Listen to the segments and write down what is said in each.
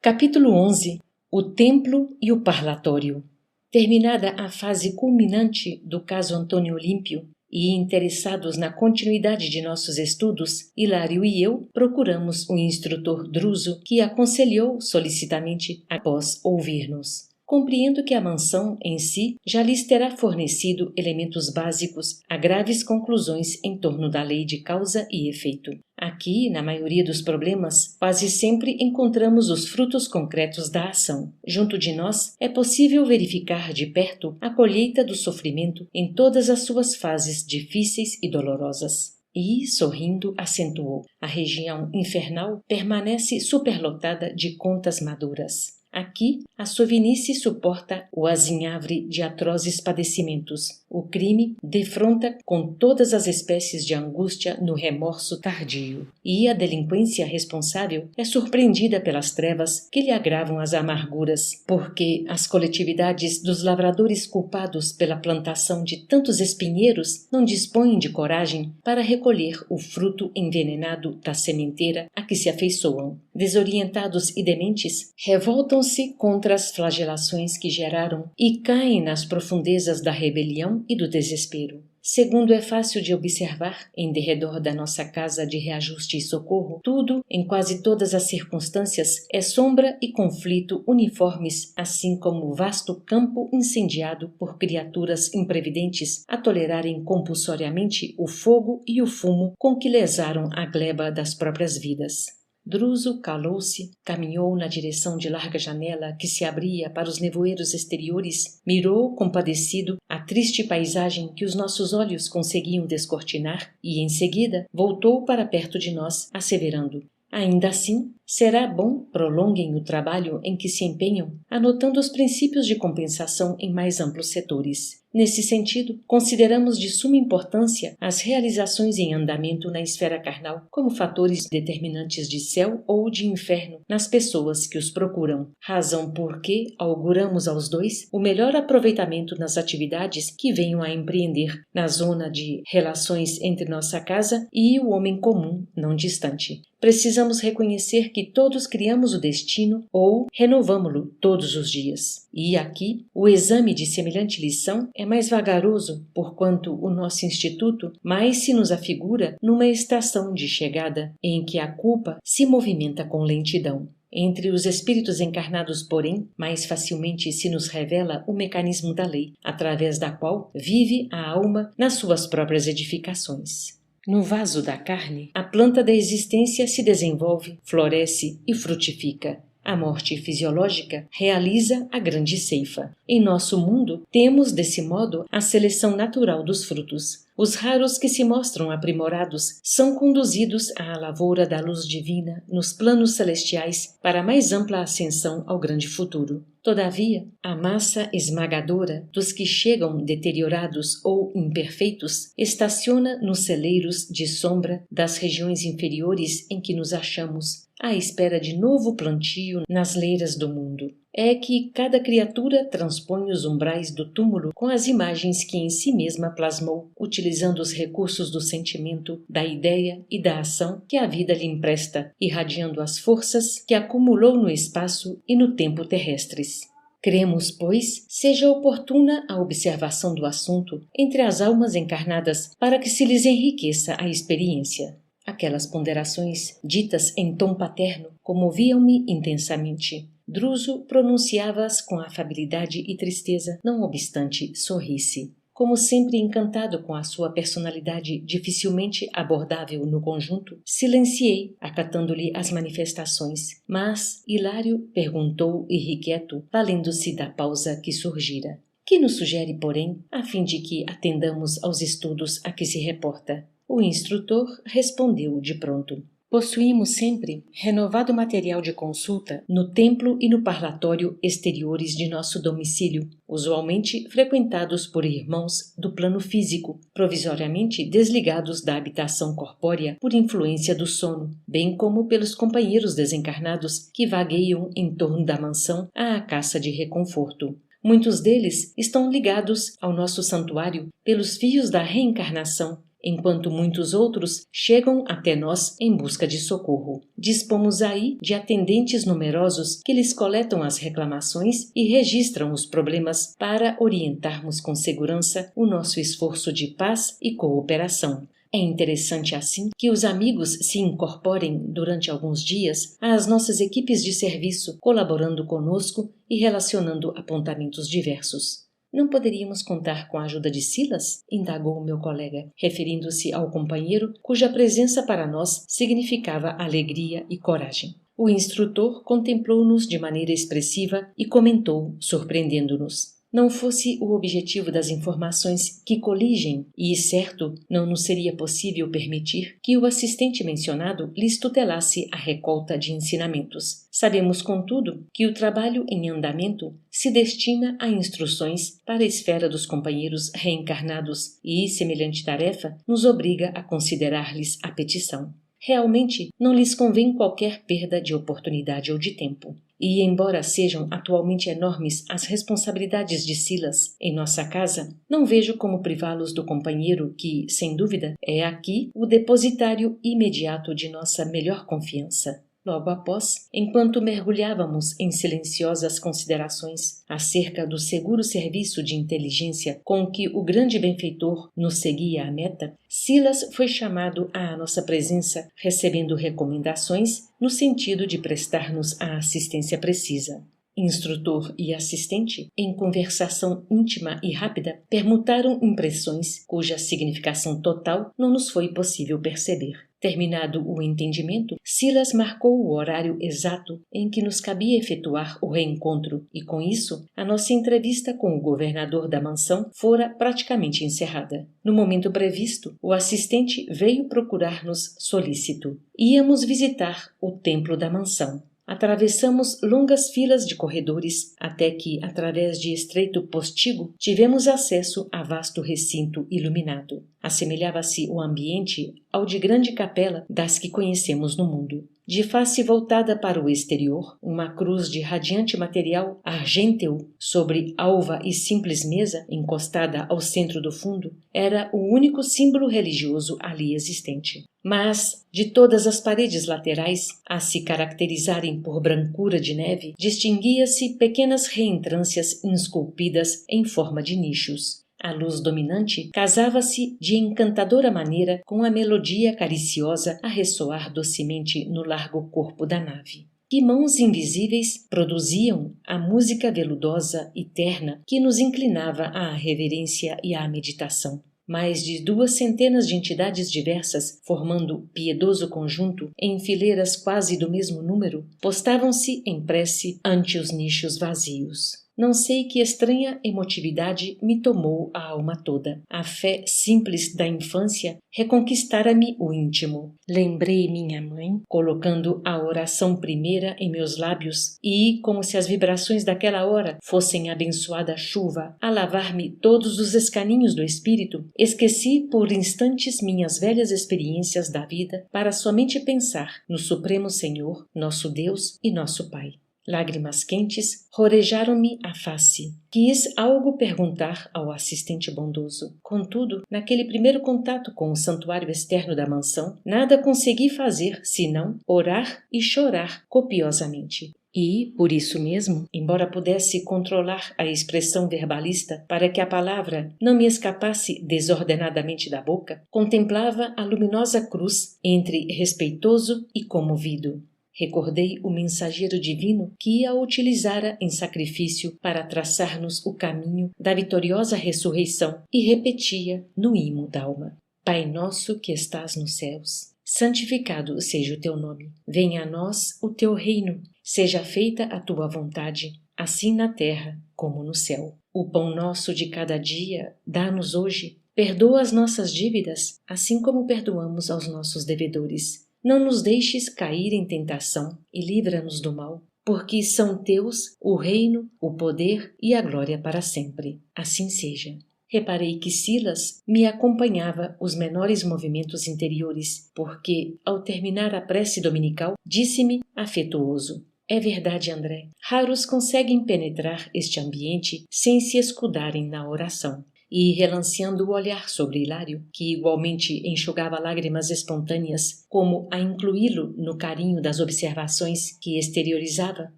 Capítulo 11. O Templo e o Parlatório. Terminada a fase culminante do caso Antônio Olímpio e interessados na continuidade de nossos estudos, Hilário e eu procuramos o instrutor Druso, que aconselhou solicitamente após ouvir-nos. Compreendo que a mansão em si já lhes terá fornecido elementos básicos a graves conclusões em torno da lei de causa e efeito. Aqui, na maioria dos problemas, quase sempre encontramos os frutos concretos da ação. Junto de nós, é possível verificar de perto a colheita do sofrimento em todas as suas fases difíceis e dolorosas. E, sorrindo, acentuou: a região infernal permanece superlotada de contas maduras. Aqui, a sovinice suporta o azinhavre de atrozes padecimentos. O crime defronta com todas as espécies de angústia no remorso tardio. E a delinquência responsável é surpreendida pelas trevas que lhe agravam as amarguras, porque as coletividades dos lavradores culpados pela plantação de tantos espinheiros não dispõem de coragem para recolher o fruto envenenado da sementeira a que se afeiçoam. Desorientados e dementes, revoltam-se contra as flagelações que geraram e caem nas profundezas da rebelião e do desespero. Segundo é fácil de observar, em derredor da nossa casa de reajuste e socorro, tudo, em quase todas as circunstâncias, é sombra e conflito uniformes, assim como o vasto campo incendiado por criaturas imprevidentes a tolerarem compulsoriamente o fogo e o fumo com que lesaram a gleba das próprias vidas. Druso calou-se, caminhou na direção de larga janela que se abria para os nevoeiros exteriores, mirou, compadecido, a triste paisagem que os nossos olhos conseguiam descortinar e, em seguida, voltou para perto de nós, asseverando: ainda assim, será bom prolonguem o trabalho em que se empenham, anotando os princípios de compensação em mais amplos setores. Nesse sentido, consideramos de suma importância as realizações em andamento na esfera carnal como fatores determinantes de céu ou de inferno nas pessoas que os procuram, razão por que auguramos aos dois o melhor aproveitamento nas atividades que venham a empreender na zona de relações entre nossa casa e o homem comum não distante. Precisamos reconhecer que todos criamos o destino ou renovamo-lo todos os dias. E aqui, o exame de semelhante lição é mais vagaroso, porquanto o nosso instituto mais se nos afigura numa estação de chegada, em que a culpa se movimenta com lentidão. Entre os espíritos encarnados, porém, mais facilmente se nos revela o mecanismo da lei, através da qual vive a alma nas suas próprias edificações. No vaso da carne, a planta da existência se desenvolve, floresce e frutifica. A morte fisiológica realiza a grande ceifa. Em nosso mundo, temos, desse modo, a seleção natural dos frutos. Os raros que se mostram aprimorados são conduzidos à lavoura da luz divina nos planos celestiais para mais ampla ascensão ao grande futuro. Todavia, a massa esmagadora dos que chegam deteriorados ou imperfeitos estaciona nos celeiros de sombra das regiões inferiores em que nos achamos, à espera de novo plantio nas leiras do mundo. É que cada criatura transpõe os umbrais do túmulo com as imagens que em si mesma plasmou, utilizando os recursos do sentimento, da ideia e da ação que a vida lhe empresta, irradiando as forças que acumulou no espaço e no tempo terrestres. Cremos, pois, seja oportuna a observação do assunto entre as almas encarnadas para que se lhes enriqueça a experiência. Aquelas ponderações, ditas em tom paterno, comoviam-me intensamente. Druso pronunciava-as com afabilidade e tristeza, não obstante sorri-se. Como sempre encantado com a sua personalidade dificilmente abordável no conjunto, silenciei, acatando-lhe as manifestações. Mas Hilário perguntou irrequieto, valendo-se da pausa que surgira: que nos sugere, porém, a fim de que atendamos aos estudos a que se reporta? O instrutor respondeu de pronto: possuímos sempre renovado material de consulta no templo e no parlatório exteriores de nosso domicílio, usualmente frequentados por irmãos do plano físico, provisoriamente desligados da habitação corpórea por influência do sono, bem como pelos companheiros desencarnados que vagueiam em torno da mansão à caça de reconforto. Muitos deles estão ligados ao nosso santuário pelos fios da reencarnação, enquanto muitos outros chegam até nós em busca de socorro. Dispomos aí de atendentes numerosos que lhes coletam as reclamações e registram os problemas para orientarmos com segurança o nosso esforço de paz e cooperação. É interessante, assim, que os amigos se incorporem durante alguns dias às nossas equipes de serviço, colaborando conosco e relacionando apontamentos diversos. Não poderíamos contar com a ajuda de Silas? Indagou o meu colega, referindo-se ao companheiro cuja presença para nós significava alegria e coragem. O instrutor contemplou-nos de maneira expressiva e comentou, surpreendendo-nos: não fosse o objetivo das informações que coligem, e certo, não nos seria possível permitir que o assistente mencionado lhes tutelasse a recolta de ensinamentos. Sabemos, contudo, que o trabalho em andamento se destina a instruções para a esfera dos companheiros reencarnados e, semelhante tarefa, nos obriga a considerar-lhes a petição. Realmente, não lhes convém qualquer perda de oportunidade ou de tempo. E, embora sejam atualmente enormes as responsabilidades de Silas em nossa casa, não vejo como privá-los do companheiro que, sem dúvida, é aqui o depositário imediato de nossa melhor confiança. Logo após, enquanto mergulhávamos em silenciosas considerações acerca do seguro serviço de inteligência com que o grande benfeitor nos seguia à meta, Silas foi chamado à nossa presença, recebendo recomendações no sentido de prestar-nos a assistência precisa. Instrutor e assistente, em conversação íntima e rápida, permutaram impressões cuja significação total não nos foi possível perceber. Terminado o entendimento, Silas marcou o horário exato em que nos cabia efetuar o reencontro e, com isso, a nossa entrevista com o governador da mansão fora praticamente encerrada. No momento previsto, o assistente veio procurar-nos solícito. Íamos visitar o templo da mansão. Atravessamos longas filas de corredores até que, através de estreito postigo, tivemos acesso a vasto recinto iluminado. Assemelhava-se o ambiente ao de grande capela das que conhecemos no mundo. De face voltada para o exterior, uma cruz de radiante material argênteo sobre alva e simples mesa encostada ao centro do fundo era o único símbolo religioso ali existente. Mas, de todas as paredes laterais, a se caracterizarem por brancura de neve, distinguia-se pequenas reentrâncias esculpidas em forma de nichos. A luz dominante casava-se de encantadora maneira com a melodia cariciosa a ressoar docemente no largo corpo da nave. Que mãos invisíveis produziam a música veludosa e terna que nos inclinava à reverência e à meditação. Mais de 200 de entidades diversas, formando piedoso conjunto, em fileiras quase do mesmo número, postavam-se em prece ante os nichos vazios. Não sei que estranha emotividade me tomou a alma toda. A fé simples da infância reconquistara-me o íntimo. Lembrei minha mãe, colocando a oração primeira em meus lábios e, como se as vibrações daquela hora fossem abençoada chuva a lavar-me todos os escaninhos do espírito, esqueci por instantes minhas velhas experiências da vida para somente pensar no Supremo Senhor, nosso Deus e nosso Pai. Lágrimas quentes rorejaram-me a face. Quis algo perguntar ao assistente bondoso. Contudo, naquele primeiro contato com o santuário externo da mansão, nada consegui fazer senão orar e chorar copiosamente. E, por isso mesmo, embora pudesse controlar a expressão verbalista para que a palavra não me escapasse desordenadamente da boca, contemplava a luminosa cruz entre respeitoso e comovido. Recordei o mensageiro divino que a utilizara em sacrifício para traçar-nos o caminho da vitoriosa ressurreição e repetia no imo d'alma: Pai nosso que estás nos céus, santificado seja o teu nome. Venha a nós o teu reino, seja feita a tua vontade, assim na terra como no céu. O pão nosso de cada dia dá-nos hoje. Perdoa as nossas dívidas, assim como perdoamos aos nossos devedores. Não nos deixes cair em tentação e livra-nos do mal, porque são teus o reino, o poder e a glória para sempre. Assim seja. Reparei que Silas me acompanhava os menores movimentos interiores, porque, ao terminar a prece dominical, disse-me afetuoso: É verdade, André. Raros conseguem penetrar este ambiente sem se escudarem na oração. e relanceando o olhar sobre Hilário, que igualmente enxugava lágrimas espontâneas, como a incluí-lo no carinho das observações que exteriorizava,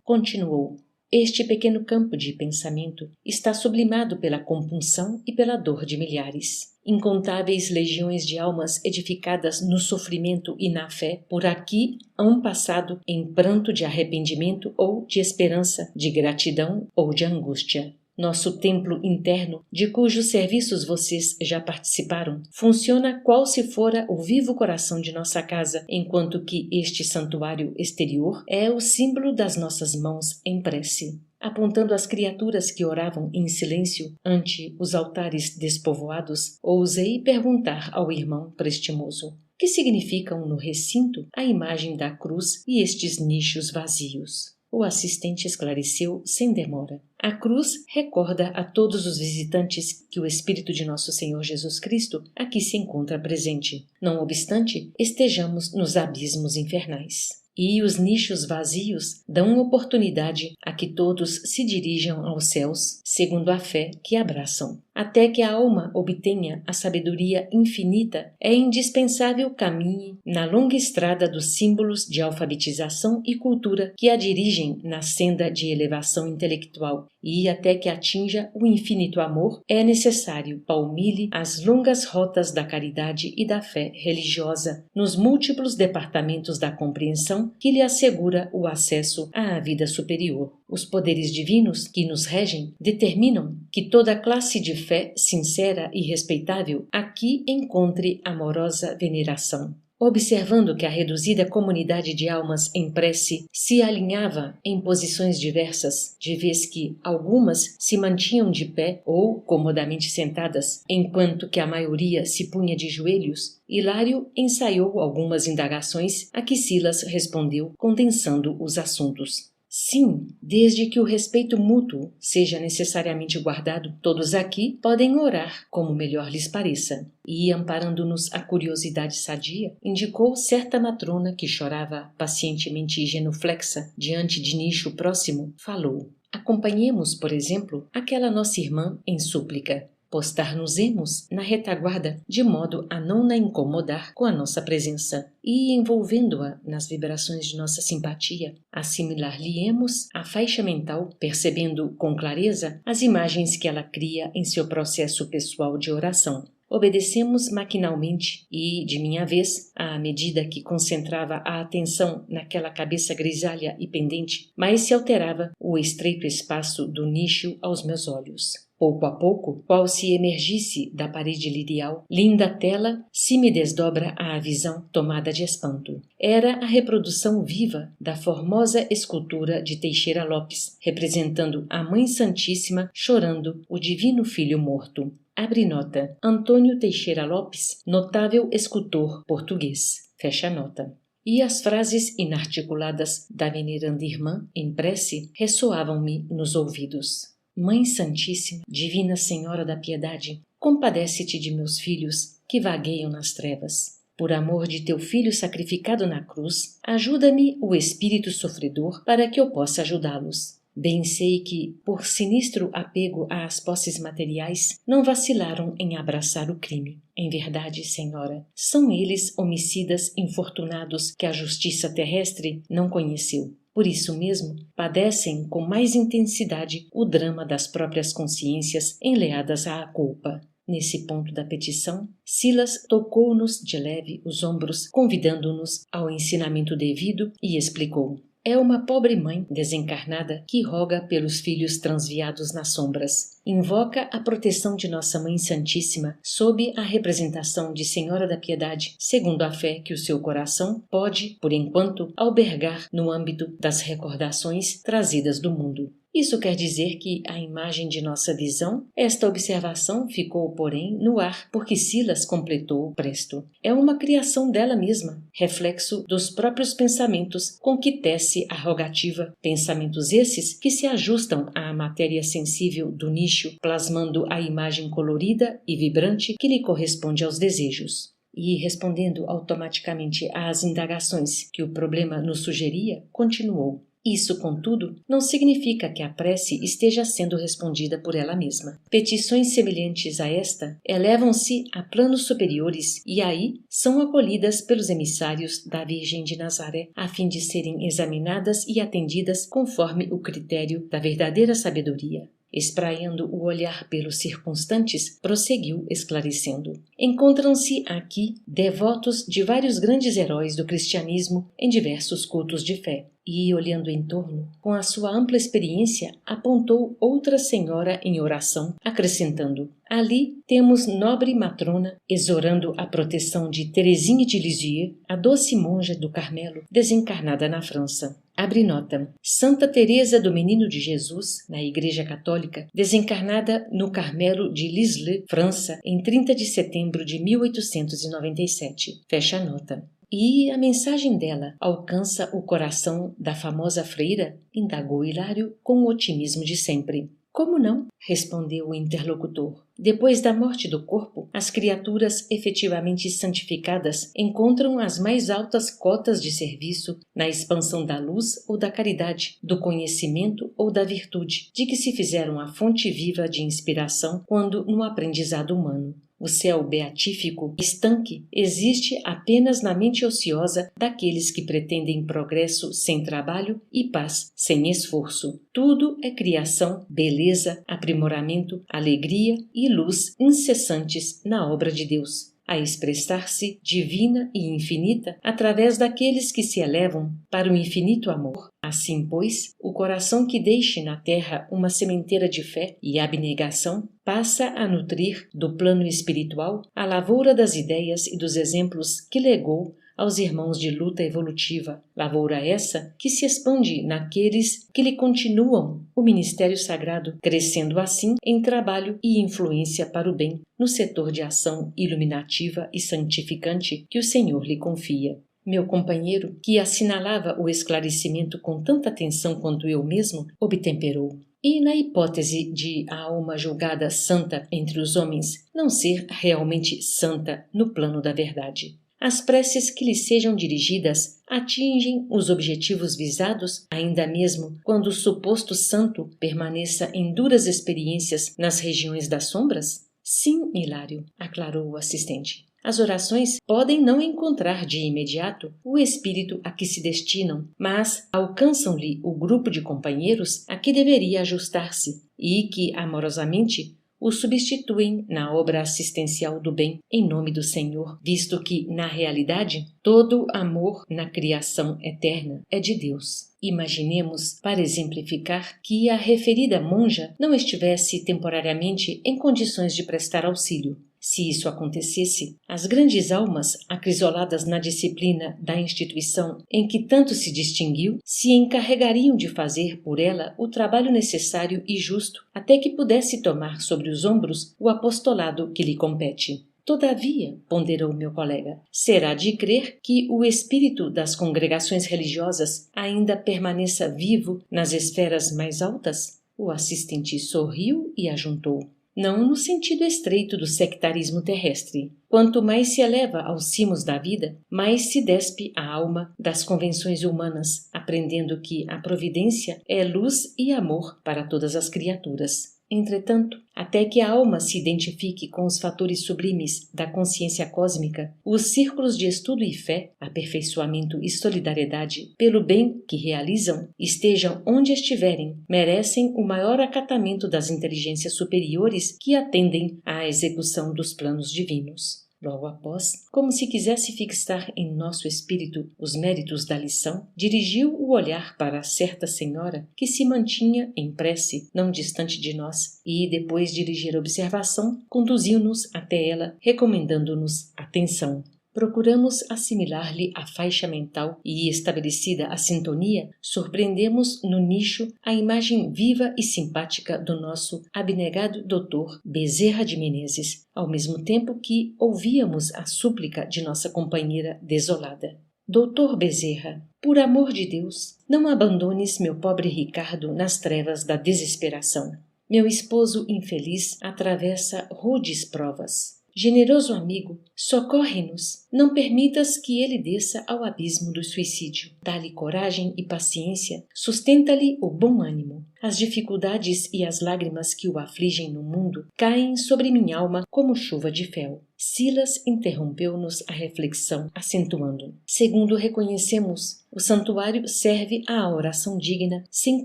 continuou: este pequeno campo de pensamento está sublimado pela compunção e pela dor de milhares. Incontáveis legiões de almas edificadas no sofrimento e na fé, por aqui hão passado em pranto de arrependimento ou de esperança, de gratidão ou de angústia. Nosso templo interno, de cujos serviços vocês já participaram, funciona qual se fora o vivo coração de nossa casa, enquanto que este santuário exterior é o símbolo das nossas mãos em prece. Apontando às criaturas que oravam em silêncio ante os altares despovoados, ousei perguntar ao irmão prestimoso: que significam no recinto a imagem da cruz e estes nichos vazios? O assistente esclareceu sem demora. A cruz recorda a todos os visitantes que o Espírito de nosso Senhor Jesus Cristo aqui se encontra presente, não obstante estejamos nos abismos infernais. E os nichos vazios dão oportunidade a que todos se dirijam aos céus, segundo a fé que abraçam. Até que a alma obtenha a sabedoria infinita, é indispensável caminhe na longa estrada dos símbolos de alfabetização e cultura que a dirigem na senda de elevação intelectual, e até que atinja o infinito amor, é necessário palmilhe as longas rotas da caridade e da fé religiosa, nos múltiplos departamentos da compreensão que lhe assegura o acesso à vida superior. Os poderes divinos que nos regem determinam que toda classe de fé sincera e respeitável aqui encontre amorosa veneração. Observando que a reduzida comunidade de almas em prece se alinhava em posições diversas, de vez que algumas se mantinham de pé ou comodamente sentadas, enquanto que a maioria se punha de joelhos, Hilário ensaiou algumas indagações a que Silas respondeu, condensando os assuntos. Sim, desde que o respeito mútuo seja necessariamente guardado, todos aqui podem orar como melhor lhes pareça. E, amparando-nos a curiosidade sadia, indicou certa matrona que chorava pacientemente genuflexa diante de nicho próximo, falou: acompanhemos, por exemplo, aquela nossa irmã em súplica. Postar-nos-emos na retaguarda, de modo a não na incomodar com a nossa presença, e, envolvendo-a nas vibrações de nossa simpatia, assimilar-lhe-emos a faixa mental, percebendo com clareza as imagens que ela cria em seu processo pessoal de oração. Obedecemos maquinalmente e, de minha vez, à medida que concentrava a atenção naquela cabeça grisalha e pendente, mais se alterava o estreito espaço do nicho aos meus olhos. Pouco a pouco, qual se emergisse da parede lirial, linda tela se me desdobra à visão tomada de espanto. Era a reprodução viva da formosa escultura de Teixeira Lopes, representando a Mãe Santíssima chorando o Divino Filho morto. Abre nota: Antônio Teixeira Lopes, notável escultor português. Fecha nota. E as frases inarticuladas da veneranda irmã, em prece, ressoavam-me nos ouvidos. Mãe Santíssima, Divina Senhora da Piedade, compadece-te de meus filhos que vagueiam nas trevas. Por amor de teu Filho sacrificado na cruz, ajuda-me o espírito sofredor para que eu possa ajudá-los. Bem sei que, por sinistro apego às posses materiais, não vacilaram em abraçar o crime. Em verdade, Senhora, são eles homicidas infortunados que a justiça terrestre não conheceu. Por isso mesmo, padecem com mais intensidade o drama das próprias consciências enleadas à culpa. Nesse ponto da petição, Silas tocou-nos de leve os ombros, convidando-nos ao ensinamento devido e explicou: é uma pobre mãe desencarnada que roga pelos filhos transviados nas sombras. Invoca a proteção de Nossa Mãe Santíssima sob a representação de Senhora da Piedade, segundo a fé que o seu coração pode, por enquanto, albergar no âmbito das recordações trazidas do mundo. Isso quer dizer que, à imagem de nossa visão, esta observação ficou, porém, no ar, porque Silas completou presto. É uma criação dela mesma, reflexo dos próprios pensamentos com que tece a rogativa, pensamentos esses que se ajustam à matéria sensível do nicho, plasmando a imagem colorida e vibrante que lhe corresponde aos desejos. E, respondendo automaticamente às indagações que o problema nos sugeria, continuou: Isso, contudo, não significa que a prece esteja sendo respondida por ela mesma. Petições semelhantes a esta elevam-se a planos superiores e aí são acolhidas pelos emissários da Virgem de Nazaré, a fim de serem examinadas e atendidas conforme o critério da verdadeira sabedoria. Espraiando o olhar pelos circunstantes, prosseguiu esclarecendo. Encontram-se aqui devotos de vários grandes heróis do cristianismo em diversos cultos de fé. E, olhando em torno, com a sua ampla experiência, apontou outra senhora em oração, acrescentando: ali temos nobre matrona exorando a proteção de Teresinha de Lisieux, a doce monja do Carmelo, desencarnada na França. Abre nota. Santa Teresa do Menino de Jesus, na Igreja Católica, desencarnada no Carmelo de Lisieux, França, em 30 de setembro de 1897. Fecha a nota. E a mensagem dela alcança o coração da famosa freira? Indagou Hilário com o otimismo de sempre. Como não? Respondeu o interlocutor. Depois da morte do corpo, as criaturas efetivamente santificadas encontram as mais altas cotas de serviço na expansão da luz ou da caridade, do conhecimento ou da virtude, de que se fizeram a fonte viva de inspiração quando no aprendizado humano. O céu beatífico, estanque, existe apenas na mente ociosa daqueles que pretendem progresso sem trabalho e paz sem esforço. Tudo é criação, beleza, aprimoramento, alegria e luz incessantes na obra de Deus, a expressar-se divina e infinita através daqueles que se elevam para o infinito amor. Assim, pois, o coração que deixe na terra uma sementeira de fé e abnegação passa a nutrir do plano espiritual a lavoura das ideias e dos exemplos que legou aos irmãos de luta evolutiva, lavoura essa que se expande naqueles que lhe continuam o ministério sagrado, crescendo assim em trabalho e influência para o bem no setor de ação iluminativa e santificante que o Senhor lhe confia. Meu companheiro, que assinalava o esclarecimento com tanta atenção quanto eu mesmo, obtemperou. E na hipótese de a alma julgada santa entre os homens não ser realmente santa no plano da verdade? As preces que lhe sejam dirigidas atingem os objetivos visados, ainda mesmo quando o suposto santo permaneça em duras experiências nas regiões das sombras? Sim, Hilário, aclarou o assistente. As orações podem não encontrar de imediato o espírito a que se destinam, mas alcançam-lhe o grupo de companheiros a que deveria ajustar-se e que, amorosamente, o substituem na obra assistencial do bem em nome do Senhor, visto que, na realidade, todo amor na criação eterna é de Deus. Imaginemos, para exemplificar, que a referida monja não estivesse temporariamente em condições de prestar auxílio. Se isso acontecesse, as grandes almas, acrisoladas na disciplina da instituição em que tanto se distinguiu, se encarregariam de fazer por ela o trabalho necessário e justo, até que pudesse tomar sobre os ombros o apostolado que lhe compete. Todavia, ponderou meu colega, será de crer que o espírito das congregações religiosas ainda permaneça vivo nas esferas mais altas? O assistente sorriu e ajuntou. Não no sentido estreito do sectarismo terrestre. Quanto mais se eleva aos cimos da vida, mais se despe a alma das convenções humanas, aprendendo que a providência é luz e amor para todas as criaturas. Entretanto, até que a alma se identifique com os fatores sublimes da consciência cósmica, os círculos de estudo e fé, aperfeiçoamento e solidariedade, pelo bem que realizam, estejam onde estiverem, merecem o maior acatamento das inteligências superiores que atendem à execução dos planos divinos. Logo após, como se quisesse fixar em nosso espírito os méritos da lição, dirigiu o olhar para certa senhora que se mantinha em prece, não distante de nós, e, depois de ligeira observação, conduziu-nos até ela, recomendando-nos atenção. Procuramos assimilar-lhe a faixa mental e, estabelecida a sintonia, surpreendemos no nicho a imagem viva e simpática do nosso abnegado doutor Bezerra de Menezes, ao mesmo tempo que ouvíamos a súplica de nossa companheira desolada. Doutor Bezerra, por amor de Deus, não abandones meu pobre Ricardo nas trevas da desesperação. Meu esposo infeliz atravessa rudes provas. Generoso amigo, socorre-nos. Não permitas que ele desça ao abismo do suicídio. Dá-lhe coragem e paciência, sustenta-lhe o bom ânimo. As dificuldades e as lágrimas que o afligem no mundo caem sobre minha alma como chuva de fel. Silas interrompeu-nos a reflexão, acentuando: segundo reconhecemos, o santuário serve à oração digna, sem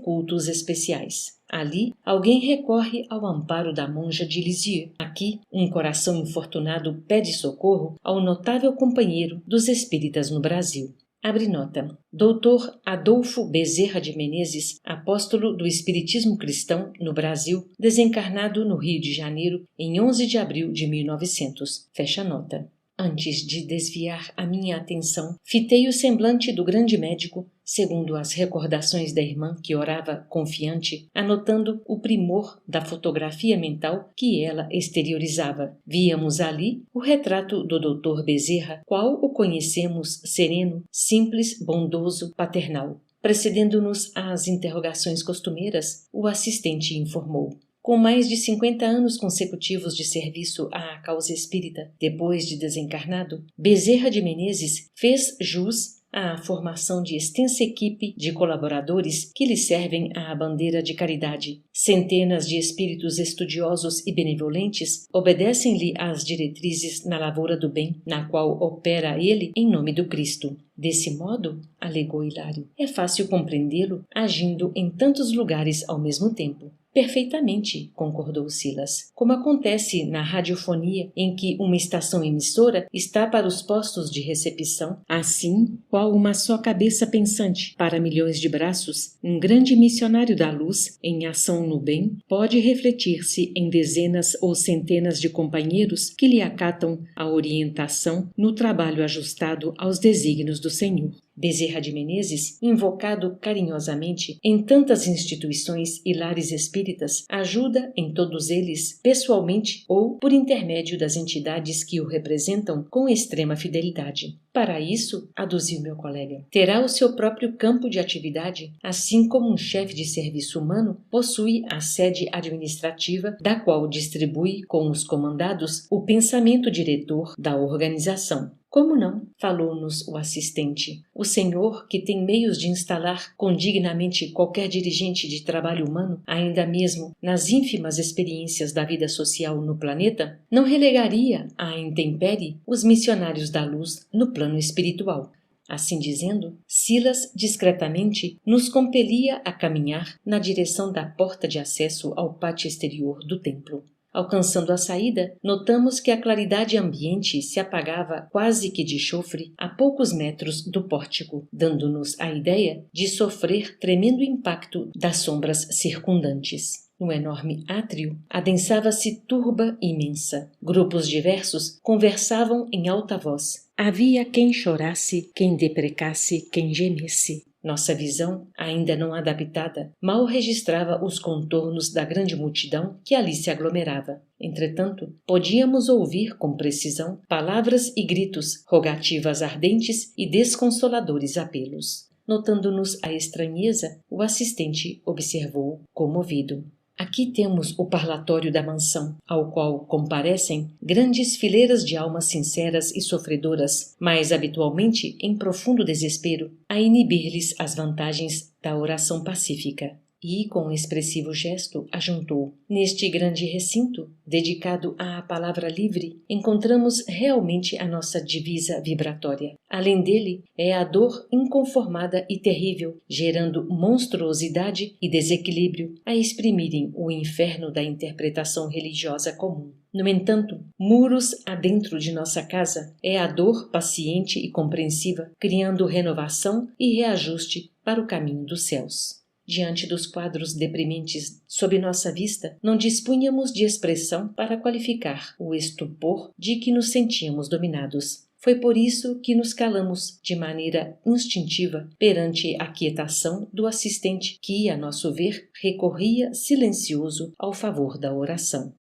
cultos especiais. Ali, alguém recorre ao amparo da monja de Lisieux. Aqui, um coração infortunado pede socorro ao notável companheiro dos espíritas no Brasil. Abre nota. Dr. Adolfo Bezerra de Menezes, apóstolo do Espiritismo Cristão no Brasil, desencarnado no Rio de Janeiro em 11 de abril de 1900. Fecha nota. Antes de desviar a minha atenção, fitei o semblante do grande médico, segundo as recordações da irmã que orava confiante, anotando o primor da fotografia mental que ela exteriorizava. Víamos ali o retrato do Dr. Bezerra, qual o conhecemos sereno, simples, bondoso, paternal. Precedendo-nos às interrogações costumeiras, o assistente informou: com mais de 50 anos consecutivos de serviço à causa espírita, depois de desencarnado, Bezerra de Menezes fez jus à formação de extensa equipe de colaboradores que lhe servem à bandeira de caridade. Centenas de espíritos estudiosos e benevolentes obedecem-lhe às diretrizes na lavoura do bem, na qual opera ele em nome do Cristo. Desse modo, alegou Hilário, é fácil compreendê-lo agindo em tantos lugares ao mesmo tempo. Perfeitamente, concordou Silas. Como acontece na radiofonia, em que uma estação emissora está para os postos de recepção, assim, qual uma só cabeça pensante para milhões de braços, um grande missionário da luz, em ação no bem, pode refletir-se em dezenas ou centenas de companheiros que lhe acatam a orientação no trabalho ajustado aos desígnios do Senhor. Bezerra de Menezes, invocado carinhosamente em tantas instituições e lares espíritas, ajuda em todos eles, pessoalmente ou por intermédio das entidades que o representam com extrema fidelidade. Para isso, aduziu meu colega, terá o seu próprio campo de atividade, assim como um chefe de serviço humano possui a sede administrativa, da qual distribui com os comandados o pensamento diretor da organização. Como não? Falou-nos o assistente. O senhor, que tem meios de instalar condignamente qualquer dirigente de trabalho humano, ainda mesmo nas ínfimas experiências da vida social no planeta, não relegaria à intempérie os missionários da luz no plano espiritual. Assim dizendo, Silas discretamente nos compelia a caminhar na direção da porta de acesso ao pátio exterior do templo. Alcançando a saída, notamos que a claridade ambiente se apagava quase que de chofre a poucos metros do pórtico, dando-nos a ideia de sofrer tremendo impacto das sombras circundantes. No enorme átrio, adensava-se turba imensa. Grupos diversos conversavam em alta voz. Havia quem chorasse, quem deprecasse, quem gemesse. Nossa visão, ainda não adaptada, mal registrava os contornos da grande multidão que ali se aglomerava. Entretanto, podíamos ouvir com precisão palavras e gritos, rogativas ardentes e desconsoladores apelos. Notando-nos a estranheza, o assistente observou, comovido: aqui temos o parlatório da mansão, ao qual comparecem grandes fileiras de almas sinceras e sofredoras, mas habitualmente em profundo desespero, a inibir-lhes as vantagens da oração pacífica. E, com um expressivo gesto, ajuntou: neste grande recinto, dedicado à palavra livre, encontramos realmente a nossa divisa vibratória. Além dele, é a dor inconformada e terrível, gerando monstruosidade e desequilíbrio, a exprimirem o inferno da interpretação religiosa comum. No entanto, muros adentro de nossa casa, é a dor paciente e compreensiva, criando renovação e reajuste para o caminho dos céus. Diante dos quadros deprimentes sob nossa vista, não dispunhamos de expressão para qualificar o estupor de que nos sentíamos dominados. Foi por isso que nos calamos de maneira instintiva perante a quietação do assistente que, a nosso ver, recorria silencioso ao favor da oração.